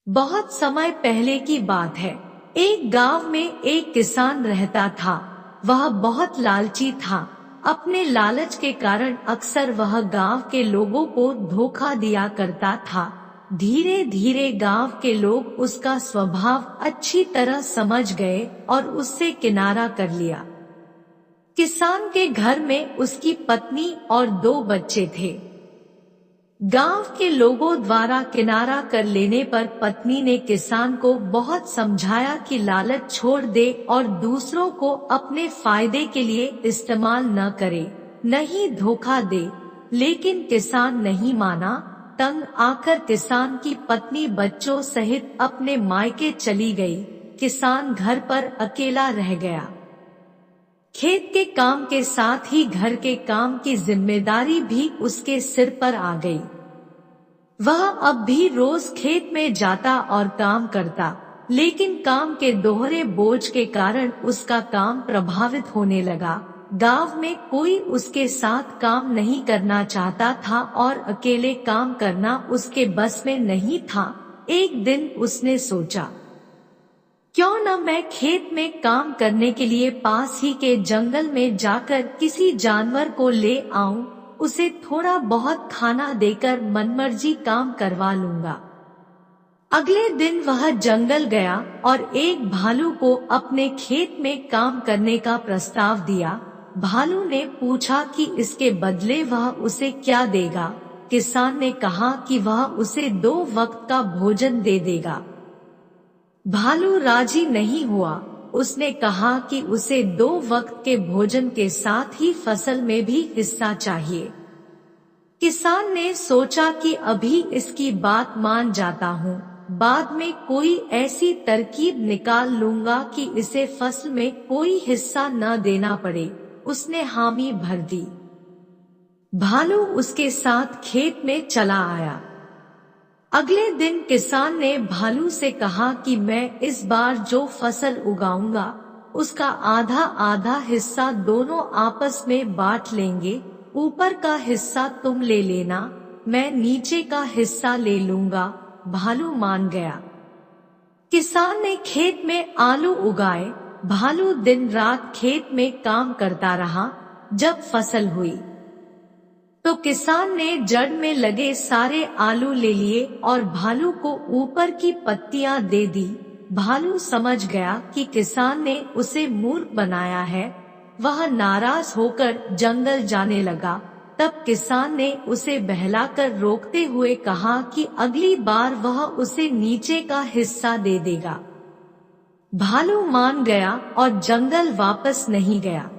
बहुत समय पहले की बात है। एक गांव में एक किसान रहता था। वह बहुत लालची था। अपने लालच के कारण अक्सर वह गांव के लोगों को धोखा दिया करता था। धीरे धीरे गांव के लोग उसका स्वभाव अच्छी तरह समझ गए और उससे किनारा कर लिया। किसान के घर में उसकी पत्नी और 2 बच्चे थे। गांव के लोगों द्वारा किनारा कर लेने पर पत्नी ने किसान को बहुत समझाया कि लालच छोड़ दे और दूसरों को अपने फायदे के लिए इस्तेमाल न करे, नहीं धोखा दे। लेकिन किसान नहीं माना। तंग आकर किसान की पत्नी बच्चों सहित अपने मायके चली गई। किसान घर पर अकेला रह गया। खेत के काम के साथ ही घर के काम की जिम्मेदारी भी उसके सिर पर आ गई। वह अब भी रोज खेत में जाता और काम करता, लेकिन काम के दोहरे बोझ के कारण उसका काम प्रभावित होने लगा। गांव में कोई उसके साथ काम नहीं करना चाहता था और अकेले काम करना उसके बस में नहीं था। एक दिन उसने सोचा, क्यों न मैं खेत में काम करने के लिए पास ही के जंगल में जाकर किसी जानवर को ले आऊं, उसे थोड़ा बहुत खाना देकर मनमर्जी काम करवा लूंगा। अगले दिन वह जंगल गया और एक भालू को अपने खेत में काम करने का प्रस्ताव दिया। भालू ने पूछा कि इसके बदले वह उसे क्या देगा। किसान ने कहा कि वह उसे 2 वक्त का भोजन दे देगा। भालू राजी नहीं हुआ। उसने कहा कि उसे 2 वक्त के भोजन के साथ ही फसल में भी हिस्सा चाहिए। किसान ने सोचा कि अभी इसकी बात मान जाता हूँ, बाद में कोई ऐसी तरकीब निकाल लूंगा कि इसे फसल में कोई हिस्सा न देना पड़े। उसने हामी भर दी। भालू उसके साथ खेत में चला आया। अगले दिन किसान ने भालू से कहा कि मैं इस बार जो फसल उगाऊंगा उसका आधा आधा हिस्सा दोनों आपस में बांट लेंगे। ऊपर का हिस्सा तुम ले लेना, मैं नीचे का हिस्सा ले लूंगा। भालू मान गया। किसान ने खेत में आलू उगाए। भालू दिन रात खेत में काम करता रहा। जब फसल हुई तो किसान ने जड़ में लगे सारे आलू ले लिए और भालू को ऊपर की पत्तियां दे दी। भालू समझ गया कि किसान ने उसे मूर्ख बनाया है। वह नाराज होकर जंगल जाने लगा। तब किसान ने उसे बहलाकर रोकते हुए कहा कि अगली बार वह उसे नीचे का हिस्सा दे देगा। भालू मान गया और जंगल वापस नहीं गया।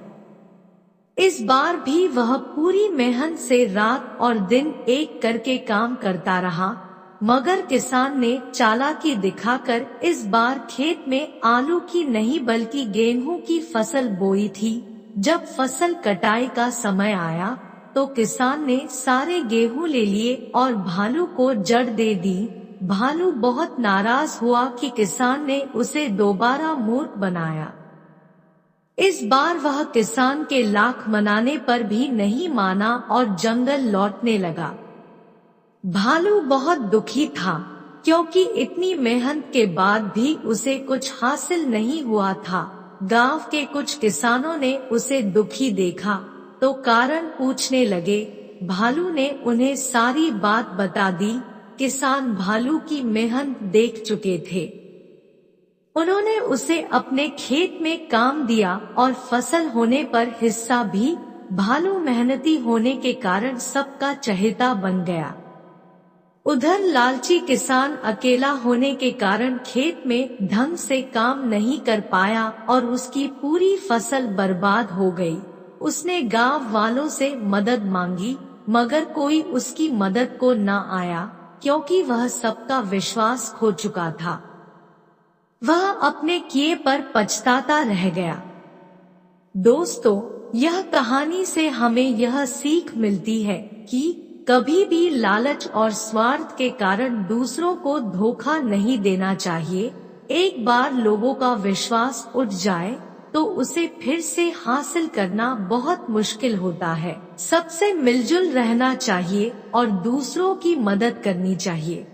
इस बार भी वह पूरी मेहनत से रात और दिन एक करके काम करता रहा, मगर किसान ने चालाकी दिखाकर इस बार खेत में आलू की नहीं बल्कि गेहूं की फसल बोई थी। जब फसल कटाई का समय आया तो किसान ने सारे गेहूं ले लिए और भालू को जड़ दे दी। भालू बहुत नाराज हुआ कि किसान ने उसे दोबारा मूर्ख बनाया। इस बार वह किसान के लाख मनाने पर भी नहीं माना और जंगल लौटने लगा। भालू बहुत दुखी था, क्योंकि इतनी मेहनत के बाद भी उसे कुछ हासिल नहीं हुआ था। गांव के कुछ किसानों ने उसे दुखी देखा तो कारण पूछने लगे। भालू ने उन्हें सारी बात बता दी। किसान भालू की मेहनत देख चुके थे। उन्होंने उसे अपने खेत में काम दिया और फसल होने पर हिस्सा भी। भालू मेहनती होने के कारण सबका चहेता बन गया। उधर लालची किसान अकेला होने के कारण खेत में ढंग से काम नहीं कर पाया और उसकी पूरी फसल बर्बाद हो गई। उसने गांव वालों से मदद मांगी, मगर कोई उसकी मदद को न आया, क्योंकि वह सबका विश्वास खो चुका था। वह अपने किए पर पछताता रह गया। दोस्तों, यह कहानी से हमें यह सीख मिलती है कि कभी भी लालच और स्वार्थ के कारण दूसरों को धोखा नहीं देना चाहिए। एक बार लोगों का विश्वास उठ जाए तो उसे फिर से हासिल करना बहुत मुश्किल होता है। सबसे मिलजुल रहना चाहिए और दूसरों की मदद करनी चाहिए।